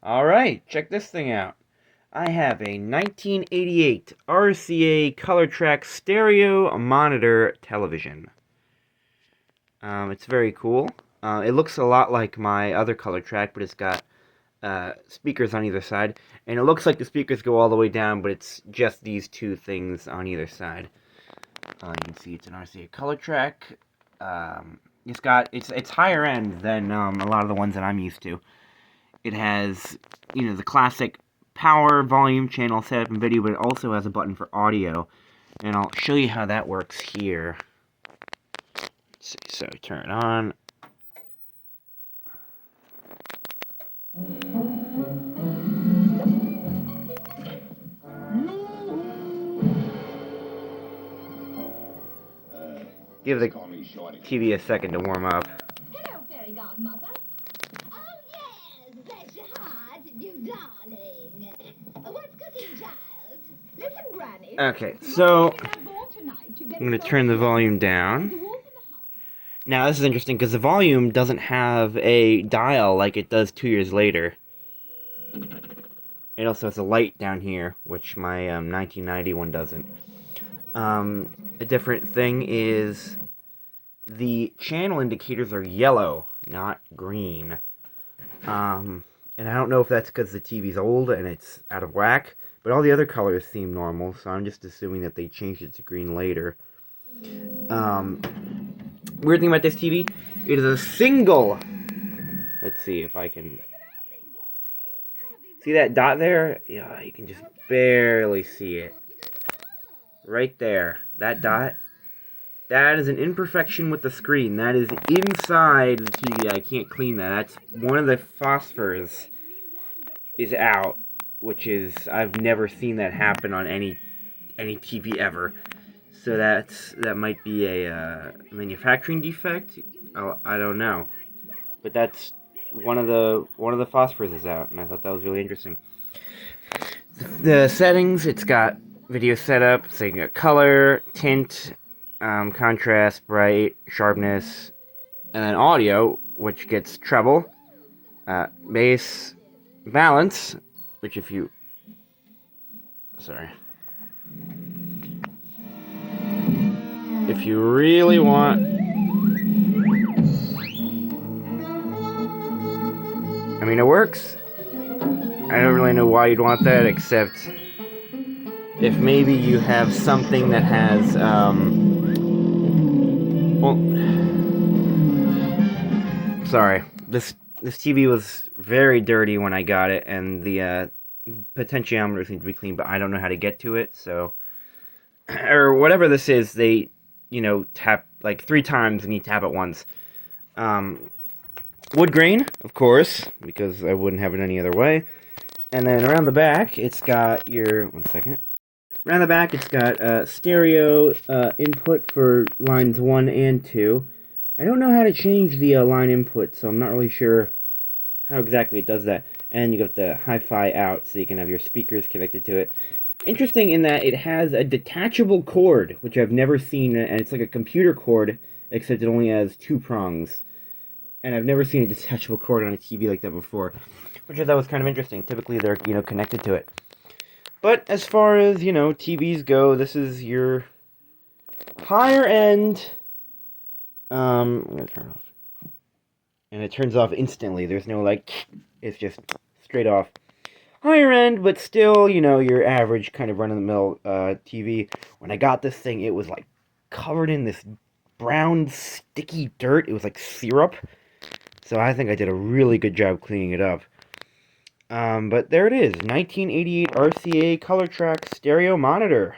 Alright, check this thing out. I have a 1988 RCA colortrak stereo monitor television. It's very cool. It looks a lot like my other colortrak, but it's got speakers on either side. And it looks like the speakers go all the way down, but it's just these two things on either side. You can see it's an RCA colortrak. It's higher end than a lot of the ones that I'm used to. It has, the classic power, volume, channel setup, and video, but it also has a button for audio. And I'll show you how that works here. Let's see, so turn it on. Give the TV a second to warm up. Hello, fairy godmother. Oh, yes, bless your heart, you darling. What's cooking, child? Listen, Granny. Okay, so I'm going to turn the volume down. Now, this is interesting because the volume doesn't have a dial like it does 2 years later. It also has a light down here, which my 1990 one doesn't. A different thing is the channel indicators are yellow, not green. And I don't know if that's because the TV's old and it's out of whack, but all the other colors seem normal, so I'm just assuming that they changed it to green later. Weird thing about this TV, it is a single. Let's see if I can see that dot there. Yeah, you can just barely see it. Right there, that dot. That is an imperfection with the screen. That is inside the TV. I can't clean that. That's one of the phosphors is out, which is, I've never seen that happen on any TV ever. So that might be a manufacturing defect. I don't know, but that's one of the phosphors is out, and I thought that was really interesting. The settings, it's got video setup, so you got color, tint, contrast, bright, sharpness, and then audio, which gets treble, bass, balance, which if you really want, I mean, it works. I don't really know why you'd want that, except if maybe you have something that has, sorry, this TV was very dirty when I got it, and the potentiometers need to be cleaned, but I don't know how to get to it, so, or whatever this is, they, tap like 3 times and you tap it once. Wood grain, of course, because I wouldn't have it any other way. And then around the back, it's got your, around the back, it's got stereo input for lines 1 and 2. I don't know how to change the line input, so I'm not really sure how exactly it does that. And you got the hi-fi out, so you can have your speakers connected to it. Interesting in that it has a detachable cord, which I've never seen, and it's like a computer cord, except it only has 2 prongs. And I've never seen a detachable cord on a TV like that before, which I thought was kind of interesting. Typically, they're, connected to it. But as far as, TVs go, this is your higher end. I'm going to turn off. And it turns off instantly. There's no, it's just straight off. Higher end, but still, your average kind of run-of-the-mill TV. When I got this thing, it was, covered in this brown, sticky dirt. It was like syrup. So I think I did a really good job cleaning it up. But there it is, 1988 RCA colortrak stereo monitor.